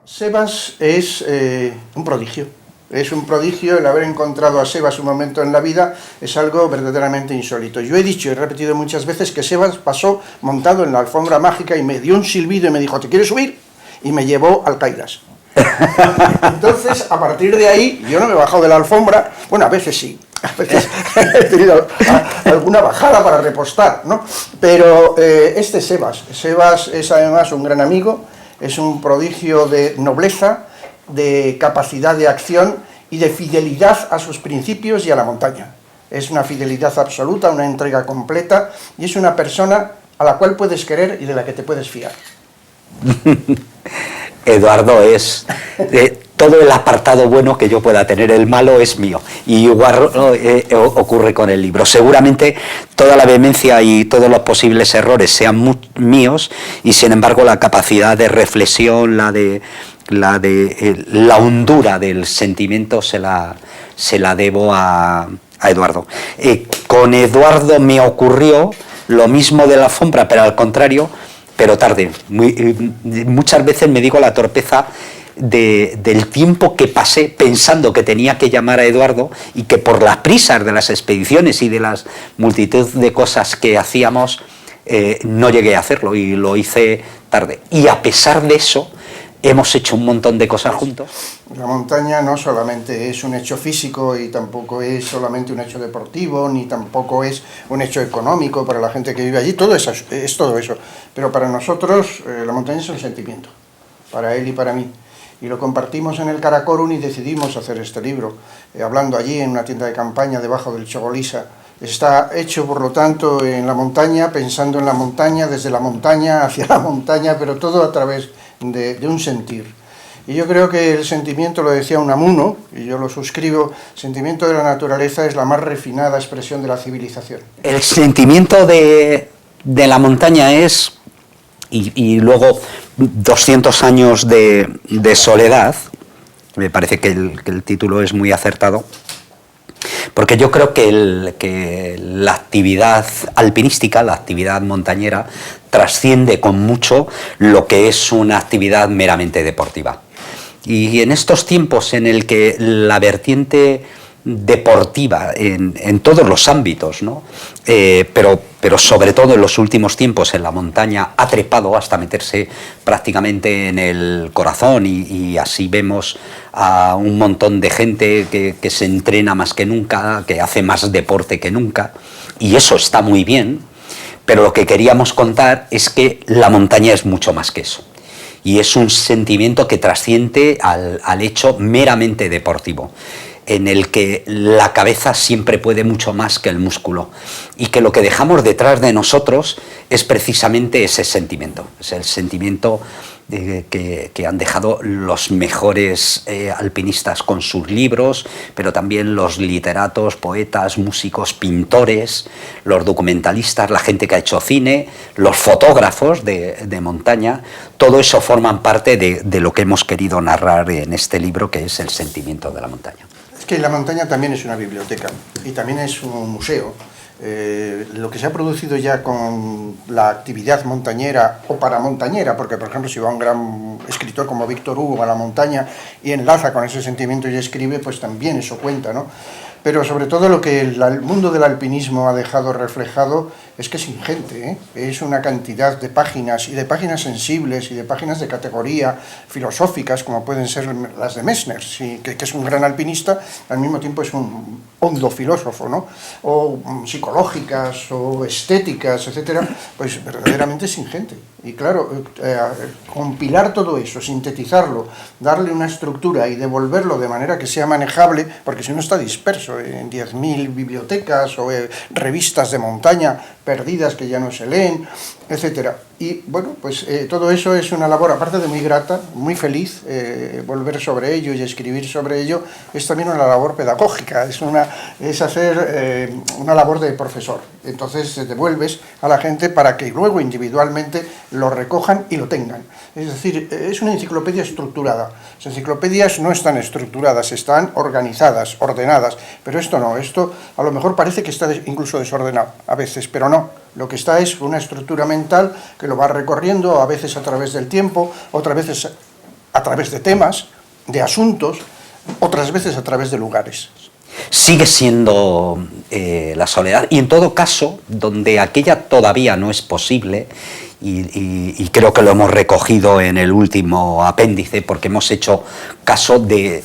Sebas es un prodigio. Es un prodigio el haber encontrado a Sebas un momento en la vida, es algo verdaderamente insólito. Yo he dicho y he repetido muchas veces que Sebas pasó montado en la alfombra mágica y me dio un silbido y me dijo, ¿te quieres subir? Y me llevó al Kailas. Entonces, a partir de ahí, yo no me he bajado de la alfombra, bueno, a veces sí, a veces he tenido alguna bajada para repostar, ¿no? Pero este Sebas es además un gran amigo, es un prodigio de nobleza, de capacidad de acción y de fidelidad a sus principios y a la montaña. Es una fidelidad absoluta, una entrega completa, y es una persona a la cual puedes querer y de la que te puedes fiar. Eduardo es todo el apartado bueno que yo pueda tener, el malo es mío, y igual ocurre con el libro. Seguramente toda la vehemencia y todos los posibles errores sean míos, y sin embargo la capacidad de reflexión, la hondura del sentimiento se la debo a Eduardo. Con Eduardo me ocurrió lo mismo de la alfombra, pero al contrario, pero tarde. Muchas veces me digo la torpeza del tiempo que pasé pensando que tenía que llamar a Eduardo, y que por las prisas de las expediciones y de las multitud de cosas que hacíamos no llegué a hacerlo, y lo hice tarde. Y a pesar de eso hemos hecho un montón de cosas juntos. La montaña no solamente es un hecho físico y tampoco es solamente un hecho deportivo, ni tampoco es un hecho económico para la gente que vive allí, todo eso, es todo eso. Pero para nosotros la montaña es un sentimiento, para él y para mí. Y lo compartimos en el Karakorum y decidimos hacer este libro, hablando allí en una tienda de campaña debajo del Chogolisa. Está hecho, por lo tanto, en la montaña, pensando en la montaña, desde la montaña hacia la montaña, pero todo a través de un sentir. Y yo creo que el sentimiento, lo decía Unamuno, y yo lo suscribo, el sentimiento de la naturaleza es la más refinada expresión de la civilización. El sentimiento de la montaña es, y luego 200 años de soledad, me parece que el título es muy acertado, porque yo creo que la actividad alpinística, la actividad montañera, trasciende con mucho lo que es una actividad meramente deportiva. Y en estos tiempos en el que la vertiente deportiva en todos los ámbitos, ¿no? pero sobre todo en los últimos tiempos en la montaña ha trepado hasta meterse prácticamente en el corazón, y así vemos a un montón de gente que se entrena más que nunca, que hace más deporte que nunca, y eso está muy bien, pero lo que queríamos contar es que la montaña es mucho más que eso. Y es un sentimiento que trasciende al hecho meramente deportivo, en el que la cabeza siempre puede mucho más que el músculo, y que lo que dejamos detrás de nosotros es precisamente ese sentimiento, es el sentimiento que han dejado los mejores alpinistas con sus libros, pero también los literatos, poetas, músicos, pintores, los documentalistas, la gente que ha hecho cine, los fotógrafos de montaña. Todo eso forman parte de lo que hemos querido narrar en este libro, que es el sentimiento de la montaña. Es que la montaña también es una biblioteca y también es un museo. Lo que se ha producido ya con la actividad montañera o paramontañera, porque por ejemplo si va un gran escritor como Víctor Hugo a la montaña y enlaza con ese sentimiento y escribe, pues también eso cuenta, ¿no? Pero sobre todo lo que el mundo del alpinismo ha dejado reflejado es que es ingente, ¿eh? Es una cantidad de páginas, y de páginas sensibles, y de páginas de categoría filosóficas, como pueden ser las de Messner, sí, que es un gran alpinista, al mismo tiempo es un hondo filósofo, ¿no? O psicológicas, o estéticas, etcétera, pues verdaderamente es ingente. Y claro, compilar todo eso, sintetizarlo, darle una estructura y devolverlo de manera que sea manejable, porque si no está disperso en 10.000 bibliotecas o revistas de montaña perdidas que ya no se leen, etcétera. Y bueno, pues todo eso es una labor, aparte de muy grata, muy feliz, volver sobre ello y escribir sobre ello, es también una labor pedagógica, es hacer una labor de profesor. Entonces devuelves a la gente para que luego individualmente lo recojan y lo tengan. Es decir, es una enciclopedia estructurada. Las enciclopedias no están estructuradas, están organizadas, ordenadas, pero esto no, esto a lo mejor parece que está incluso desordenado a veces, pero no. Lo que está es una estructura mental que lo va recorriendo, a veces a través del tiempo, otras veces a través de temas, de asuntos, otras veces a través de lugares. Sigue siendo la soledad, y en todo caso, donde aquella todavía no es posible, y creo que lo hemos recogido en el último apéndice, porque hemos hecho caso de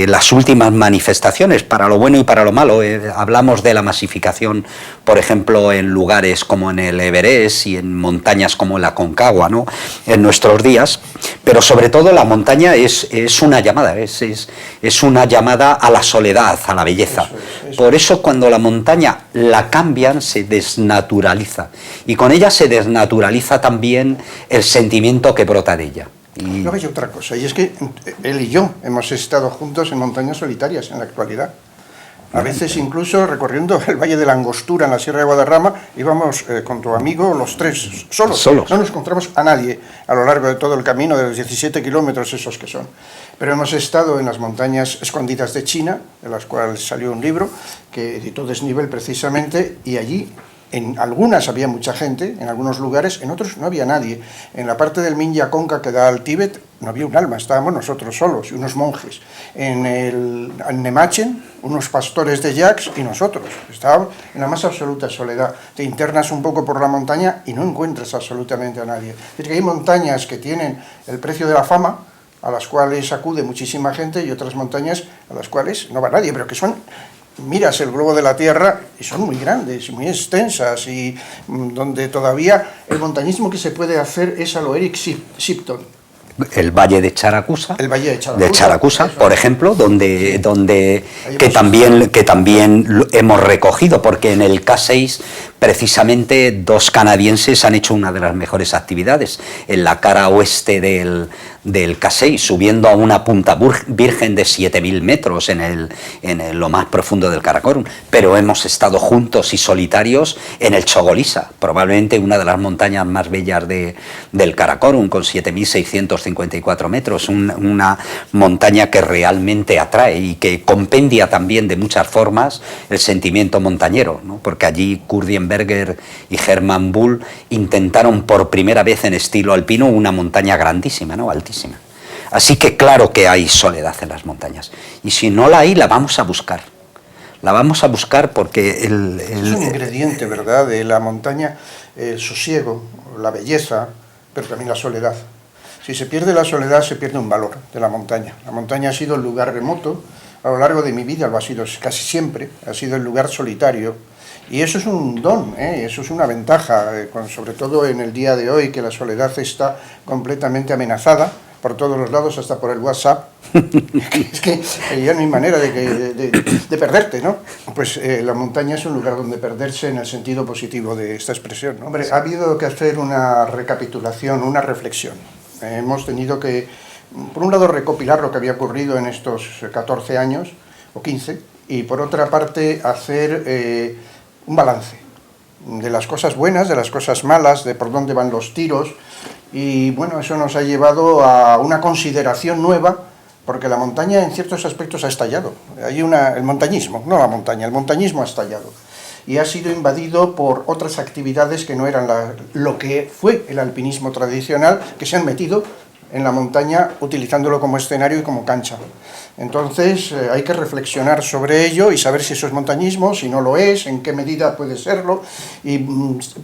las últimas manifestaciones, para lo bueno y para lo malo. Hablamos de la masificación, por ejemplo, en lugares como en el Everest y en montañas como la Aconcagua, ¿no?, en nuestros días, pero sobre todo la montaña es una llamada, es una llamada a la soledad, a la belleza. Eso. Por eso cuando la montaña la cambian, se desnaturaliza, y con ella se desnaturaliza también el sentimiento que brota de ella. Y luego hay otra cosa, y es que él y yo hemos estado juntos en montañas solitarias en la actualidad. A veces incluso recorriendo el Valle de la Angostura en la Sierra de Guadarrama, íbamos con tu amigo los tres solos. No nos encontramos a nadie a lo largo de todo el camino de los 17 kilómetros esos que son. Pero hemos estado en las montañas escondidas de China, de las cuales salió un libro que editó Desnivel precisamente, y allí en algunas había mucha gente, en algunos lugares, en otros no había nadie. En la parte del Minya Konka que da al Tíbet no había un alma, estábamos nosotros solos y unos monjes. En Nemachen, unos pastores de yaks y nosotros. Estábamos en la más absoluta soledad. Te internas un poco por la montaña y no encuentras absolutamente a nadie. Es decir, que hay montañas que tienen el precio de la fama, a las cuales acude muchísima gente, y otras montañas a las cuales no va nadie, pero que son... Miras el globo de la Tierra y son muy grandes, muy extensas, y donde todavía el montañismo que se puede hacer es a lo Eric Shipton. El Valle de Characusa, eso, por ejemplo, que también hemos recogido, porque en el K6 precisamente dos canadienses han hecho una de las mejores actividades en la cara oeste del K6, subiendo a una punta virgen de 7.000 metros en lo más profundo del Karakorum. Pero hemos estado juntos y solitarios en el Chogolisa, probablemente una de las montañas más bellas del Karakorum, con 7.654 metros, una montaña que realmente atrae y que compendia también de muchas formas el sentimiento montañero, ¿no? Porque allí Kurdienberger y Hermann Bull intentaron por primera vez en estilo alpino una montaña grandísima, ¿no?, altísima. Así que claro que hay soledad en las montañas, y si no la hay, la vamos a buscar. La vamos a buscar porque es un ingrediente, ¿verdad?, de la montaña, el sosiego, la belleza, pero también la soledad. Si se pierde la soledad, se pierde un valor de la montaña. La montaña ha sido el lugar remoto, a lo largo de mi vida lo ha sido casi siempre, ha sido el lugar solitario. Y eso es un don, eso es una ventaja, sobre todo en el día de hoy, que la soledad está completamente amenazada por todos los lados, hasta por el WhatsApp. Es que ya no hay manera de perderte, ¿no? Pues la montaña es un lugar donde perderse en el sentido positivo de esta expresión, ¿no? Hombre, ha habido que hacer una recapitulación, una reflexión. Hemos tenido que, por un lado, recopilar lo que había ocurrido en estos 14 años, o 15, y por otra parte, hacer un balance de las cosas buenas, de las cosas malas, de por dónde van los tiros, y bueno, eso nos ha llevado a una consideración nueva, porque la montaña en ciertos aspectos ha estallado. El montañismo, no la montaña, el montañismo ha estallado, y ha sido invadido por otras actividades que no eran lo que fue el alpinismo tradicional, que se han metido en la montaña utilizándolo como escenario y como cancha. Entonces hay que reflexionar sobre ello y saber si eso es montañismo, si no lo es, en qué medida puede serlo, y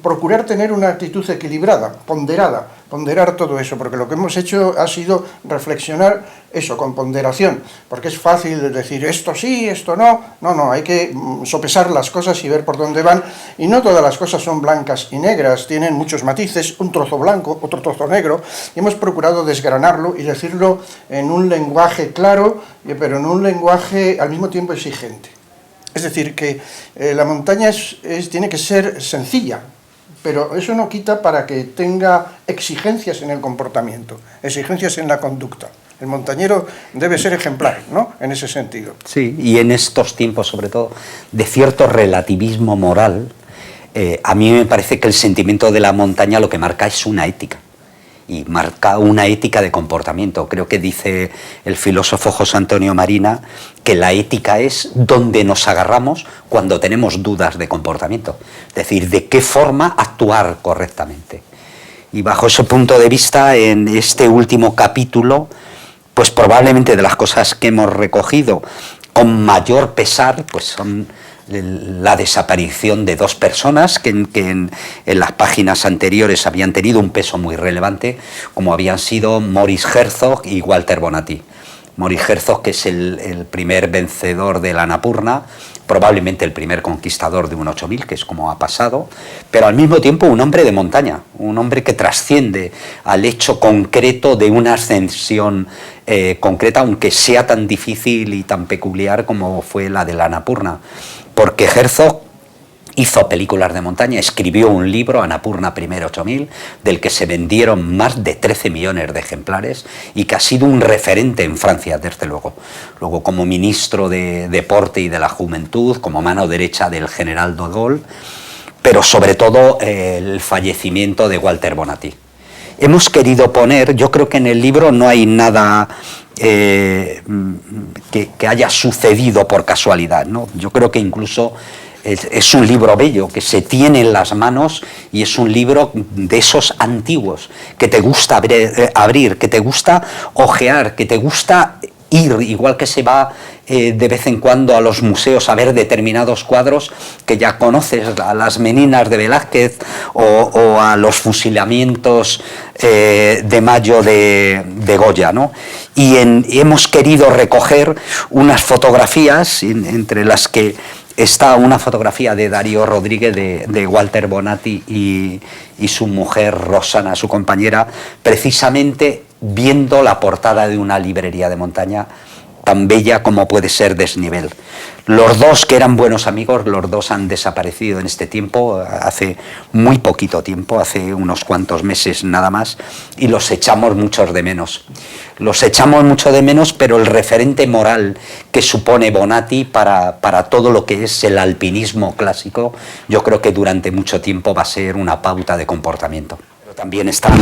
procurar tener una actitud equilibrada, ponderar todo eso, porque lo que hemos hecho ha sido reflexionar eso con ponderación, porque es fácil decir esto sí, esto no, hay que sopesar las cosas y ver por dónde van, y no todas las cosas son blancas y negras, tienen muchos matices, un trozo blanco, otro trozo negro, y hemos procurado desgranarlo y decirlo en un lenguaje claro, pero en un lenguaje al mismo tiempo exigente. Es decir, que la montaña tiene que ser sencilla, pero eso no quita para que tenga exigencias en el comportamiento, exigencias en la conducta. El montañero debe ser ejemplar, ¿no?, en ese sentido. Sí, y en estos tiempos, sobre todo, de cierto relativismo moral, a mí me parece que el sentimiento de la montaña lo que marca es una ética. Y marca una ética de comportamiento. Creo que dice el filósofo José Antonio Marina que la ética es donde nos agarramos cuando tenemos dudas de comportamiento, es decir, de qué forma actuar correctamente. Y bajo ese punto de vista, en este último capítulo pues probablemente de las cosas que hemos recogido con mayor pesar, pues son la desaparición de dos personas que en las páginas anteriores habían tenido un peso muy relevante, como habían sido Maurice Herzog y Walter Bonatti. Maurice Herzog, que es el primer vencedor del Annapurna, probablemente el primer conquistador de un 8000, que es como ha pasado, pero al mismo tiempo un hombre de montaña, un hombre que trasciende al hecho concreto de una ascensión concreta, aunque sea tan difícil y tan peculiar como fue la del Annapurna, porque Herzog hizo películas de montaña, escribió un libro, Annapurna Primer 8000, del que se vendieron más de 13 millones de ejemplares y que ha sido un referente en Francia, desde luego. Luego, como ministro de Deporte y de la Juventud, como mano derecha del general de Gaulle, pero sobre todo el fallecimiento de Walter Bonatti. Hemos querido poner, yo creo que en el libro no hay nada que haya sucedido por casualidad, ¿no? Yo creo que incluso es un libro bello, que se tiene en las manos, y es un libro de esos antiguos, que te gusta abrir, que te gusta ojear, que te gusta ir, igual que se va de vez en cuando a los museos a ver determinados cuadros que ya conoces, a las Meninas de Velázquez o a los fusilamientos de Mayo de Goya, ¿no? Y hemos querido recoger unas fotografías, entre las que está una fotografía de Darío Rodríguez, de Walter Bonatti y su mujer Rosana, su compañera, precisamente viendo la portada de una librería de montaña tan bella como puede ser Desnivel. Los dos, que eran buenos amigos, los dos han desaparecido en este tiempo, hace muy poquito tiempo, hace unos cuantos meses nada más, y los echamos muchos de menos. Los echamos mucho de menos, pero el referente moral que supone Bonatti para todo lo que es el alpinismo clásico, yo creo que durante mucho tiempo va a ser una pauta de comportamiento. También están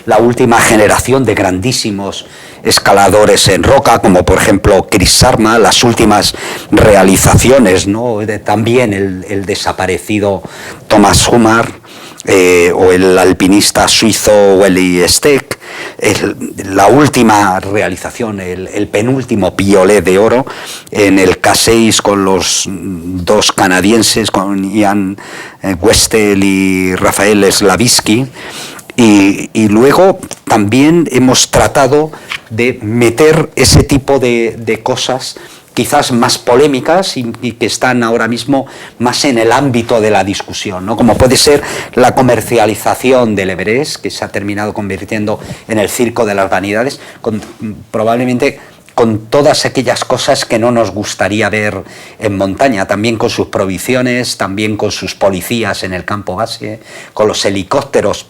la última generación de grandísimos escaladores en roca, como por ejemplo Chris Sarma, las últimas realizaciones, ¿no? También el desaparecido Thomas Hummar, o el alpinista suizo Willy Steck, la última realización, el penúltimo piolet de oro en el K6 con los dos canadienses, con Ian Westel y Rafael Slaviski. Y luego también hemos tratado de meter ese tipo de cosas quizás más polémicas y que están ahora mismo más en el ámbito de la discusión, ¿no? Como puede ser la comercialización del Everest, que se ha terminado convirtiendo en el circo de las vanidades, probablemente con todas aquellas cosas que no nos gustaría ver en montaña, también con sus prohibiciones, también con sus policías en el campo base, con los helicópteros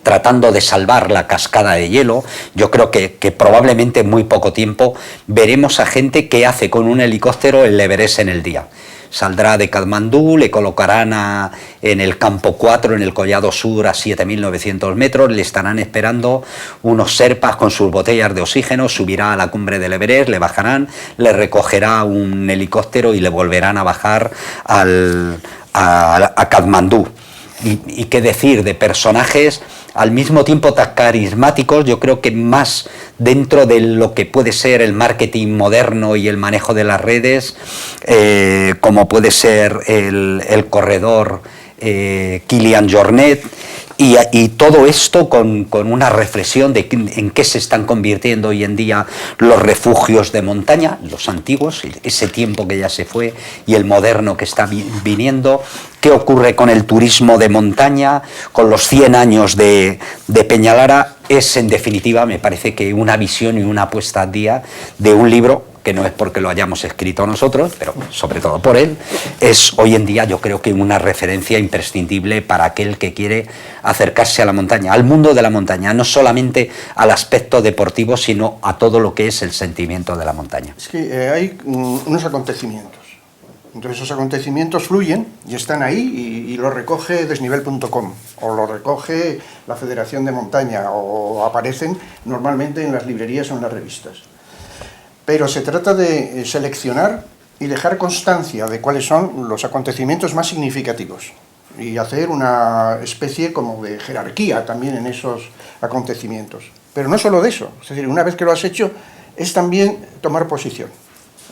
tratando de salvar la cascada de hielo. Yo creo que probablemente en muy poco tiempo veremos a gente que hace con un helicóptero el Everest en el día. Saldrá de Katmandú, le colocarán en el campo 4, en el Collado Sur, a 7.900 metros, le estarán esperando unos sherpas con sus botellas de oxígeno, subirá a la cumbre del Everest, le bajarán, le recogerá un helicóptero y le volverán a bajar a Katmandú. Y qué decir de personajes al mismo tiempo tan carismáticos, yo creo que más dentro de lo que puede ser el marketing moderno y el manejo de las redes, como puede ser el corredor Kilian Jornet, y todo esto con una reflexión de en qué se están convirtiendo hoy en día los refugios de montaña, los antiguos, ese tiempo que ya se fue, y el moderno que está viniendo. ¿Qué ocurre con el turismo de montaña, con los 100 años de Peñalara? Es, en definitiva, me parece que una visión y una puesta al día de un libro que no es porque lo hayamos escrito nosotros, pero sobre todo por él, es hoy en día yo creo que una referencia imprescindible para aquel que quiere acercarse a la montaña, al mundo de la montaña, no solamente al aspecto deportivo, sino a todo lo que es el sentimiento de la montaña. Es que hay unos acontecimientos. Entonces esos acontecimientos fluyen y están ahí y lo recoge desnivel.com o lo recoge la Federación de Montaña o aparecen normalmente en las librerías o en las revistas. Pero se trata de seleccionar y dejar constancia de cuáles son los acontecimientos más significativos y hacer una especie como de jerarquía también en esos acontecimientos. Pero no solo de eso, es decir, una vez que lo has hecho, es también tomar posición.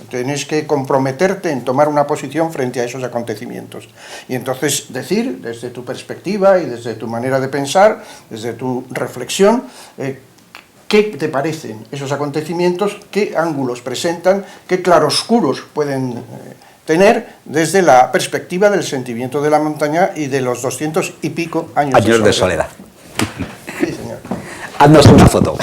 Tienes que comprometerte en tomar una posición frente a esos acontecimientos. Y entonces decir, desde tu perspectiva y desde tu manera de pensar, desde tu reflexión, qué te parecen esos acontecimientos, qué ángulos presentan, qué claroscuros pueden tener desde la perspectiva del sentimiento de la montaña y de los 200 y pico años de soledad. Sí, señor. Haznos una foto.